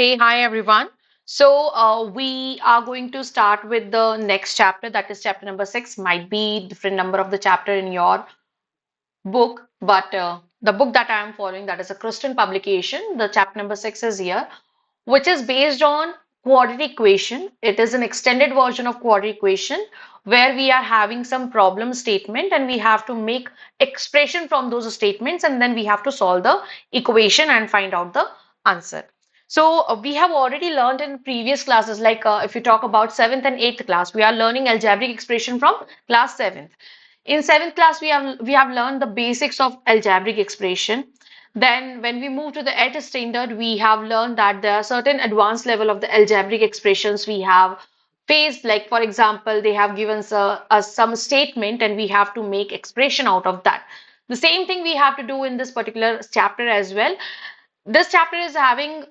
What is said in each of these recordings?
Hey, hi everyone. We are going to start with the next chapter, that is chapter number 6. Might be different number of the chapter in your book, but the book that I am following, that is a Christian publication. The chapter number 6 is here, which is based on quadratic equation. It is an extended version of quadratic equation where we are having some problem statement and we have to make expression from those statements and then we have to solve the equation and find out the answer. We have already learned in previous classes, like if you talk about 7th and 8th class, we are learning algebraic expression from class 7th. In 7th class, we have learned the basics of algebraic expression. Then when we move to the 8th standard, we have learned that there are certain advanced level of the algebraic expressions we have faced. Like for example, they have given us some statement and we have to make expression out of that. The same thing we have to do in this particular chapter as well. This chapter is having,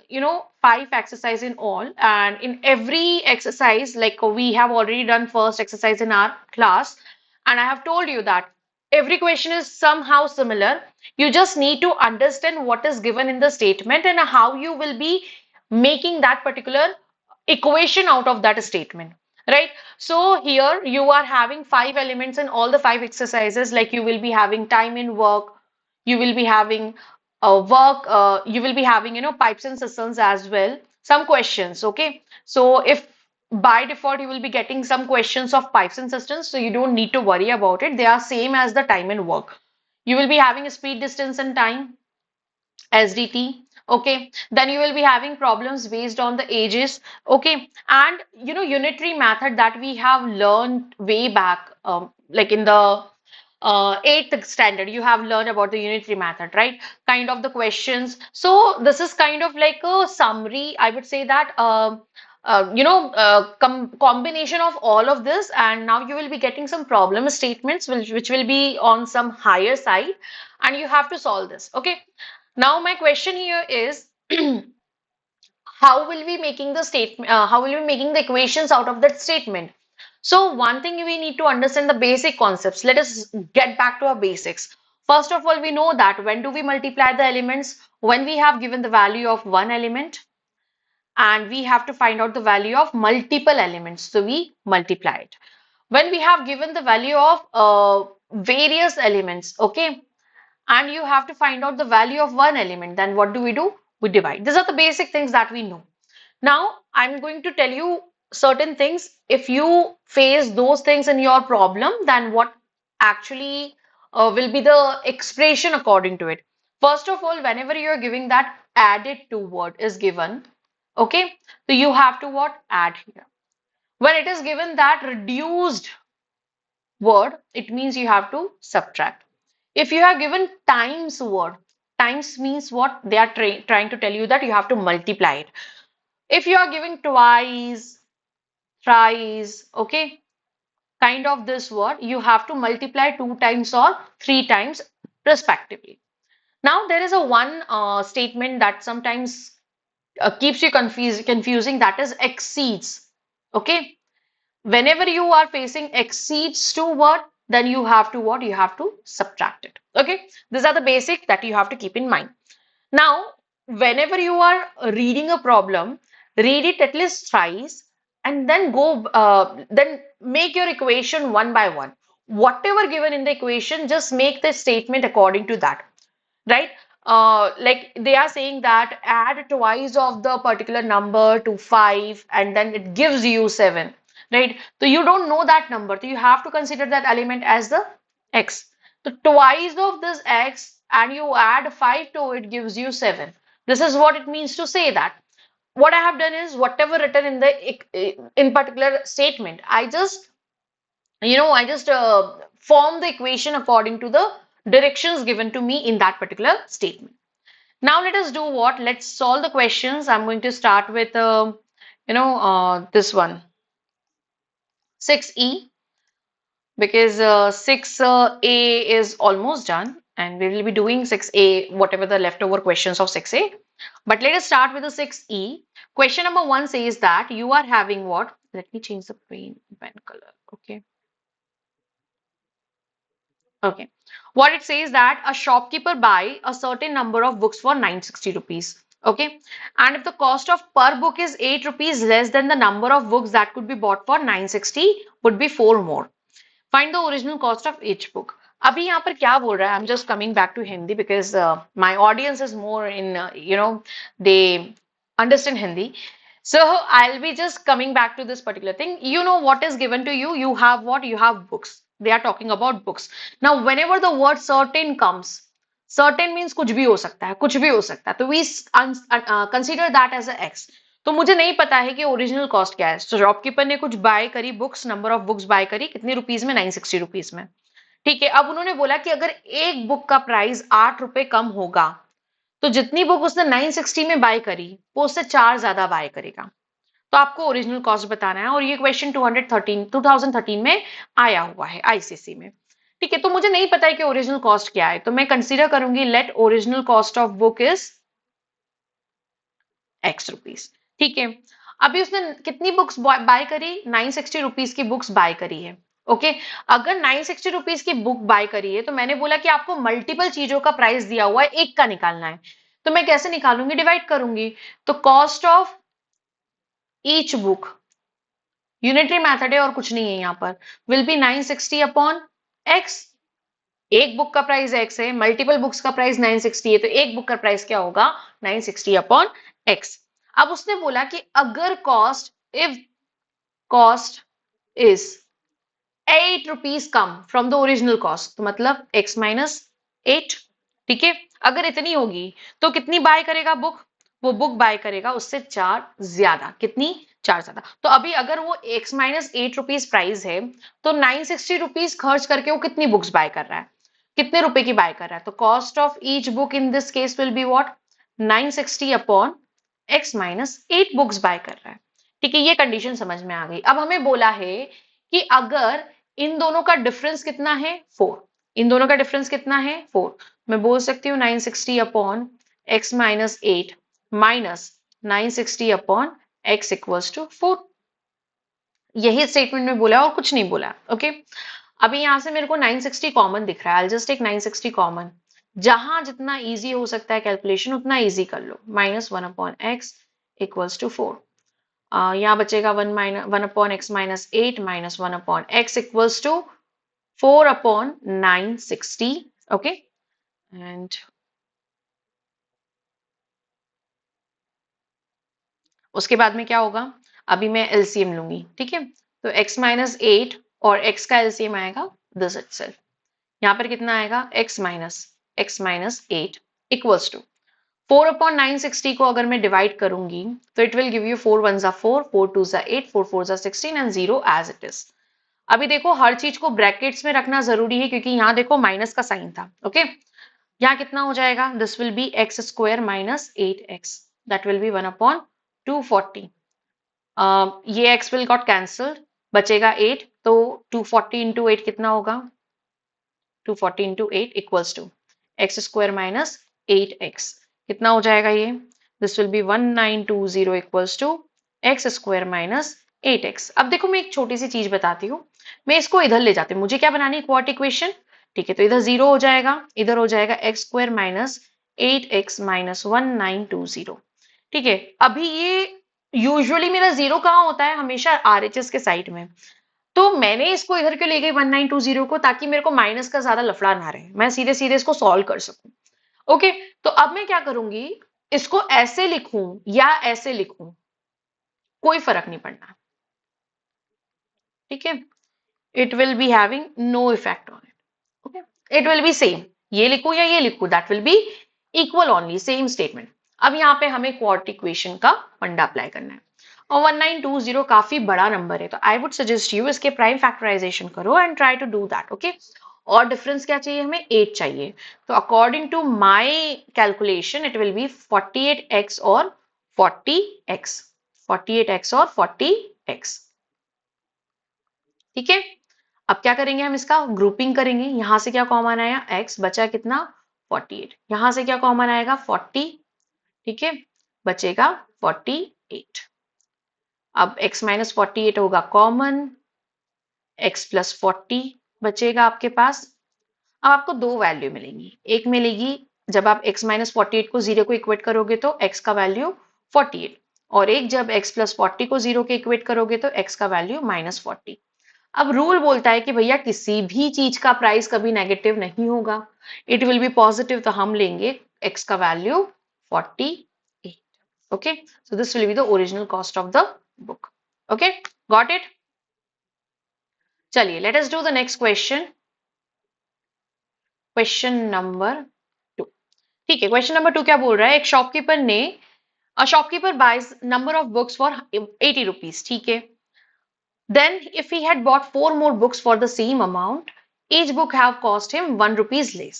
five exercise in all, and in every exercise, like we have already done first exercise in our class, and I have told you that every question is somehow similar. You just need to understand what is given in the statement and how you will be making that particular equation out of that statement, right? So here you are having five elements in all the five exercises, like you will be having time in work, you will be having you will be having, pipes and systems as well, some questions. Okay, so if by default you will be getting some questions of pipes and systems, so you don't need to worry about it. They are same as the time and work. You will be having a speed, distance and time, SDT. Okay, then you will be having problems based on the ages. Okay, and unitary method that we have learned way back, like in the eighth standard, you have learned about the unitary method, right? Kind of the questions. So this is kind of like a summary. I would say that combination of all of this, and now you will be getting some problem statements which will be on some higher side, and you have to solve this. Okay. Now my question here is how will we making the statement, how will we making the equations out of that statement? So one thing we need to understand the basic concepts. Let us get back to our basics. First of all, we know that when do we multiply the elements? When we have given the value of one element and we have to find out the value of multiple elements. So we multiply it. When we have given the value of various elements, okay, and you have to find out the value of one element, then what do? We divide. These are the basic things that we know. Now, I'm going to tell you certain things. If you face those things in your problem, then what actually will be the expression according to it? First of all, whenever you're giving that added to word is given, okay, so you have to what? Add here. When it is given that reduced word, it means you have to subtract. If you have given times word, times means what? They are trying to tell you that you have to multiply it. If you are giving twice, thrice, okay, kind of this word, you have to multiply two times or three times respectively. Now there is a one statement that sometimes keeps you confusing, that is exceeds. Okay, whenever you are facing exceeds to what, then you have to what? You have to subtract it. Okay, these are the basic that you have to keep in mind. Now, whenever you are reading a problem, read it at least thrice and then then make your equation one by one. Whatever given in the equation, just make the statement according to that, right? Like they are saying that add twice of the particular number to 5 and then it gives you 7, right? So you don't know that number, so you have to consider that element as the x. So twice of this x and you add 5 to it gives you 7. This is what it means to say that. What I have done is whatever written in the in particular statement, I just form the equation according to the directions given to me in that particular statement. Now let us do what? Let's solve the questions. I'm going to start with, this one, 6E, because 6A is almost done and we will be doing 6A, whatever the leftover questions of 6A. But let us start with the 6E. Question number one says that you are having what? Let me change the pen color. Okay. Okay. What it says that a shopkeeper buy a certain number of books for 960 rupees. Okay, and if the cost of per book is 8 rupees less than the number of books that could be bought for 960 would be 4 more. Find the original cost of each book. अभी यहाँ पर क्या बोल रहा है? I'm just coming back to Hindi because my audience is more in, they understand Hindi. So I'll be just coming back to this particular thing. You know what is given to you? You have what? You have books. They are talking about books. Now, whenever the word certain comes, certain means कुछ भी हो सकता है, कुछ भी हो सकता है. तो we consider that as a X. तो मुझे नहीं पता है कि ओरिजिनल कॉस्ट क्या है. तो शॉपकीपर ने कुछ बाय करी books, number of books buy करी, कितने रुपीज में? 960 रुपीज में. ठीक है, अब उन्होंने बोला कि अगर एक बुक का प्राइस 8 रुपए कम होगा तो जितनी बुक उसने 960 में बाय करी वो उससे 4 ज्यादा बाय करेगा. तो आपको ओरिजिनल कॉस्ट बताना है और ये क्वेश्चन 2013 में आया हुआ है आईसीसी में. ठीक है, तो मुझे नहीं पता है कि ओरिजिनल कॉस्ट क्या है, तो मैं कंसीडर करूंगी let original cost of book is x rupees. ठीक है, अभी उसने कितनी बुक्स बाय करी? 960 रुपीज की बुक्स बाय करी है. ओके, अगर 960 रुपीज की बुक बाय करी है तो मैंने बोला कि आपको मल्टीपल चीजों का प्राइस दिया हुआ है, एक का निकालना है. तो मैं कैसे निकालूंगी? डिवाइड करूंगी. तो cost of each book, unitary method है और कुछ नहीं है यहाँ पर, विल बी 960 अपॉन एक्स. एक बुक का प्राइस एक्स है, मल्टीपल बुक्स का प्राइस 960 है, तो एक बुक का प्राइस क्या होगा? 960 अपॉन एक्स. अब उसने बोला कि अगर cost, if cost is 8 rupees come from the original cost, तो मतलब x माइनस 8. ठीक है, अगर इतनी होगी तो कितनी बाय करेगा बुक? वो बुक बाय करेगा उससे 4 ज्यादा. कितनी? 4 ज्यादा. तो अभी अगर वो x माइनस 8 रुपीज प्राइस है तो 960 रुपीज खर्च करके वो कितनी बुक्स बाय कर रहा है? कितने रुपए की बाय कर रहा है? तो cost of each book in this case will be what? 960 upon x minus 8 books buy कर रहा है. ठीक है, ये कंडीशन समझ में आ गई. अब हमें बोला है कि अगर इन दोनों का डिफरेंस कितना है? 4. इन दोनों का डिफरेंस कितना है? 4. मैं बोल सकती हूँ 960 upon x minus 8 minus 960 upon x equals to 4. यही स्टेटमेंट में बोला और कुछ नहीं बोला. ओके, अभी यहां से मेरे को 960 कॉमन दिख रहा है. I just take 960 common. जहां जितना इजी हो सकता है कैलकुलेशन उतना इजी कर लो. Minus 1 upon x equals to 4. यहाँ बचेगा 1 upon x minus 8 minus 1 upon x equals to 4 upon 960. Okay, and उसके बाद में क्या होगा? अभी मैं एलसीएम लूंगी. ठीक है, तो x माइनस 8 और x का एलसीएम आएगा दिस इटसेल्फ. यहाँ पर कितना आएगा? x minus 8 equals to 4 upon 960 को अगर मैं डिवाइड करूंगी तो इट विल गिव यू 4 1 जा 4, 4 2 जा 8, 4 4 जा 16 एंड 0 एज इट इज. अभी देखो हर चीज को ब्रैकेट्स में रखना जरूरी है क्योंकि यहाँ देखो माइनस का साइन था. ओके, यहाँ कितना हो जाएगा? This will B x square minus 8x. That will B 1 upon 240. ये x विल गॉट कैंसल्ड, बचेगा 8. तो 240 इंटू 8 कितना होगा? 240 into 8 equals to x square minus 8x. कितना हो जाएगा ये? This will be 1920 equals to x square minus 8x. अब देखो मैं एक छोटी सी चीज बताती हूँ. मैं इसको इधर ले जाती हूँ. मुझे क्या बनानी है? Quad equation. ठीक है, तो इधर 0 हो जाएगा, इधर हो जाएगा x square minus 8x minus 1920. ठीक है, अभी ये यूजुअली मेरा 0 कहाँ होता है? हमेशा आरएचएस के साइड में. तो मैंने इसको इधर क्यों ले गई 1920 को? ताकि मेरे को माइनस का ज्यादा लफड़ा ना रहे, मैं सीधे सीधे इसको सॉल्व कर सकूं. ओके, तो अब मैं क्या करूंगी? इसको ऐसे लिखूं या ऐसे लिखूं, कोई फर्क नहीं पड़ना. ठीक है, it will be having no effect on it. Okay, it will be same. ये लिखूं या ये लिखूं, that will be equal only, same statement. अब यहाँ पे हमें क्वाड्रेटिक इक्वेशन का फंडा अप्लाई करना है. और 1920 काफी बड़ा नंबर है, तो आई वुड सजेस्ट यू इसके प्राइम फैक्टराइजेशन करो and try to do that. Okay, और डिफरेंस क्या चाहिए हमें? 8 चाहिए. तो according to my calculation it will be 48x और 40x. 48x और 40x. ठीक है, अब क्या करेंगे? हम इसका ग्रुपिंग करेंगे. यहां से क्या कॉमन आया? x. बचा कितना? 48. यहां से क्या कॉमन आएगा? 40. ठीक है, बचेगा 48. अब x माइनस 48 होगा कॉमन, x प्लस 40 बचेगा आपके पास. अब आपको दो वैल्यू मिलेंगी. एक मिलेगी जब आप x माइनस 48 को 0 को इक्वेट करोगे तो x का वैल्यू 48, और एक जब x प्लस 40 को 0 के इक्वेट करोगे तो x का वैल्यू माइनस 40। अब रूल बोलता है कि भैया किसी भी चीज का प्राइस कभी नेगेटिव नहीं होगा, इट विल बी पॉजिटिव, तो हम लेंगे x का value 48। Okay, so this will be the original cost of the book. Okay, got it? चलिए, let us do the next question, question number 2। ठीक है, क्वेश्चन नंबर 2 क्या बोल रहा है, एक शॉपकीपर ने, a shopkeeper buys number of books for 80 rupees, ठीक है। Then, if he had bought 4 more books for the same amount, each book have cost him 1 rupees less.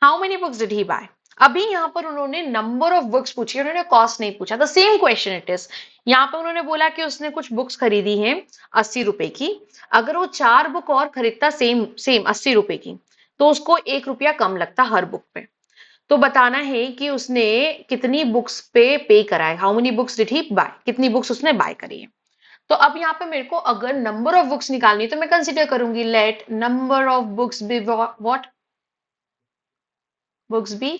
How many books did he buy? अभी यहाँ पर उन्होंने number of books पूछी, उन्होंने cost नहीं पूछा। The same question it is. यहाँ पर उन्होंने बोला कि उसने कुछ बुक्स खरीदी हैं 80 रुपए की, अगर वो 4 बुक और खरीदता सेम सेम 80 रुपए की, तो उसको 1 रुपया कम लगता हर बुक पे। तो बताना है कि उसने कितनी बुक्स पे करा है, how many books did he buy, कितनी बुक्स उसने बाय करी है। तो अब यहाँ पे मेरे को अगर नंबर ऑफ बुक्स निकालनी है तो मैं कंसीडर करूंगी let number of books be what, books be,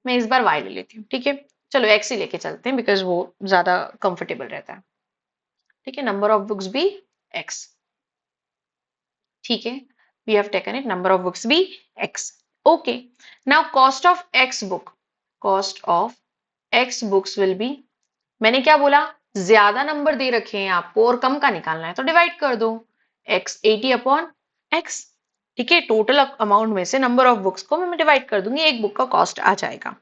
मैं इस बार वाई ले लेती हूँ, ठीक है। चलो एक्स ही लेके चलते हैं बिकॉज वो ज्यादा कंफर्टेबल रहता है। ठीक है, number of books be x, ठीक है, we have taken it, number of books be x. Okay, now cost of x book, cost of x books will be, मैंने क्या बोला, ज्यादा नंबर दे रखे हैं आपको और कम का निकालना है तो डिवाइड कर दो, x 80 अपॉन x, ठीक है। टोटल अमाउंट में से नंबर ऑफ बुक्स को मैं डिवाइड कर दूंगी, एक बुक का कॉस्ट आ जाएगा।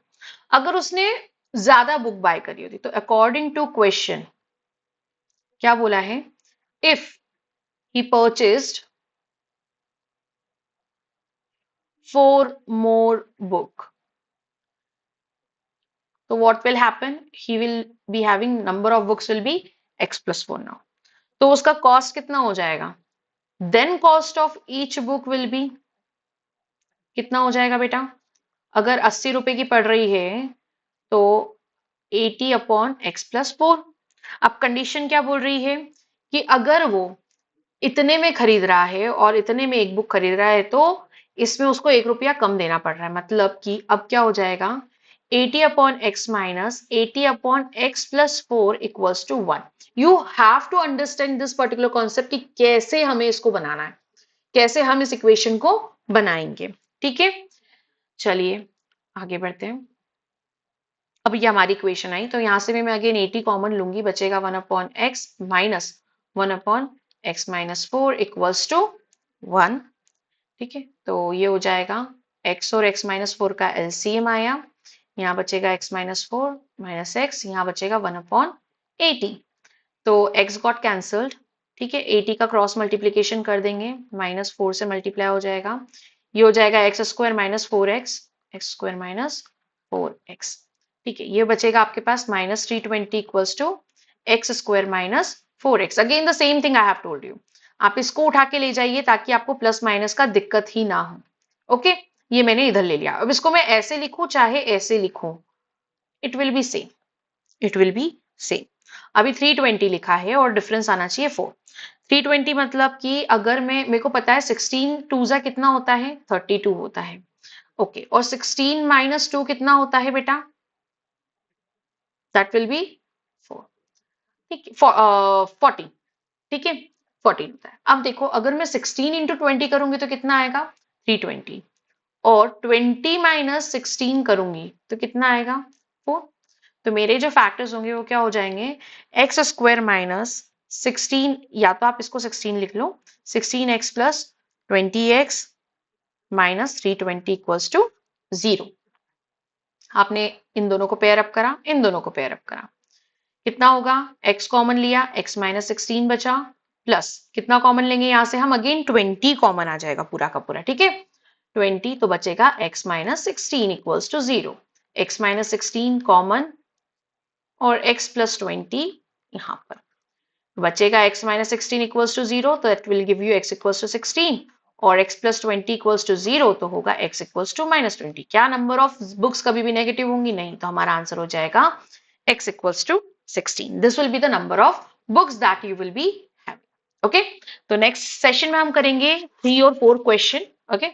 अगर उसने ज्यादा बुक बाय करी होती तो अकॉर्डिंग टू क्वेश्चन क्या बोला है, if he purchased 4 more book, so what will happen, he will be having number of books will be x plus 4 now, तो उसका कॉस्ट कितना हो जाएगा, then cost of each book will be, कितना हो जाएगा बेटा, अगर 80 रुपए की पड़ रही है तो 80 अपॉन एक्स प्लस 4। अब कंडीशन क्या बोल रही है कि अगर वो इतने में खरीद रहा है और इतने में एक बुक खरीद रहा है तो इसमें उसको 1 रुपया कम देना पड़ रहा है, मतलब कि अब क्या हो जाएगा, 80 upon x minus 80 upon x plus 4 equals to 1। You have to understand this particular concept कि कैसे हमें इसको बनाना है, कैसे हम इस इक्वेशन को बनाएंगे, ठीक है। चलिए आगे बढ़ते हैं। अब ये हमारी इक्वेशन आई तो यहां से भी मैं अगेन 80 कॉमन लूंगी, बचेगा 1 upon x minus 1 upon x minus 4 equals to 1, ठीक है। तो ये हो जाएगा x और x माइनस 4 का एलसीएम आया, यहाँ बचेगा x माइनस 4 माइनस एक्स, यहाँ बचेगा 1 अपॉन 80, तो x गॉट कैंसल्ड, ठीक है। 80 का क्रॉस मल्टीप्लीकेशन कर देंगे, माइनस 4 से मल्टीप्लाई हो जाएगा, ये हो जाएगा x square minus 4x, x square minus 4x, ठीक है। ये बचेगा आपके पास minus 320 equals to x square minus 4x, again the same thing I have told you, आप इसको उठा के ले जाइए ताकि आपको प्लस माइनस का दिक्कत ही ना हो। ओके, ये मैंने इधर ले लिया, अब इसको मैं ऐसे लिखूं चाहे ऐसे लिखूं, it will be same, it will be same. अभी 320 लिखा है और डिफरेंस आना चाहिए 4। 320 मतलब कि अगर मैं, मेरे को पता है 16 टूजा कितना होता है, 32 होता है, ओके, और 16 माइनस 2 कितना होता है बेटा, दैट विल बी 4, ठीक है, 40, ठीक है, 14 होता है। अब देखो अगर मैं 16 इंटू 20 करूंगी तो कितना आएगा, 320, और 20 माइनस 16 करूंगी तो कितना आएगा, 4। तो मेरे जो फैक्टर्स होंगे वो क्या हो जाएंगे, एक्स स्क्वायर माइनस 16, या तो आप इसको 16 लिख लो, 16x plus 20x minus 320 equals to 0। आपने इन दोनों को पेयर अप करा, इन दोनों को पेयर अप करा, कितना होगा, x कॉमन लिया, x माइनस 16 बचा, प्लस कितना कॉमन लेंगे यहां से हम, अगेन 20 कॉमन आ जाएगा पूरा का पूरा, ठीक है, 20, तो बचेगा x minus 16 equals to 0, x minus 16 common और x प्लस 20 यहां पर बचेगा, x माइनस 16 इक्वल्स टू 0, तो that will give you x equals to 16, और x प्लस 20 इक्वल्स टू 0 तो होगा x इक्वल्स टू माइनस 20। क्या नंबर ऑफ बुक्स कभी भी नेगेटिव होंगी, नहीं, तो हमारा आंसर हो जाएगा x equals to 16. This will be the number of books that you will be having. Okay? तो next session में हम करेंगे 3 और 4 क्वेश्चन. Okay?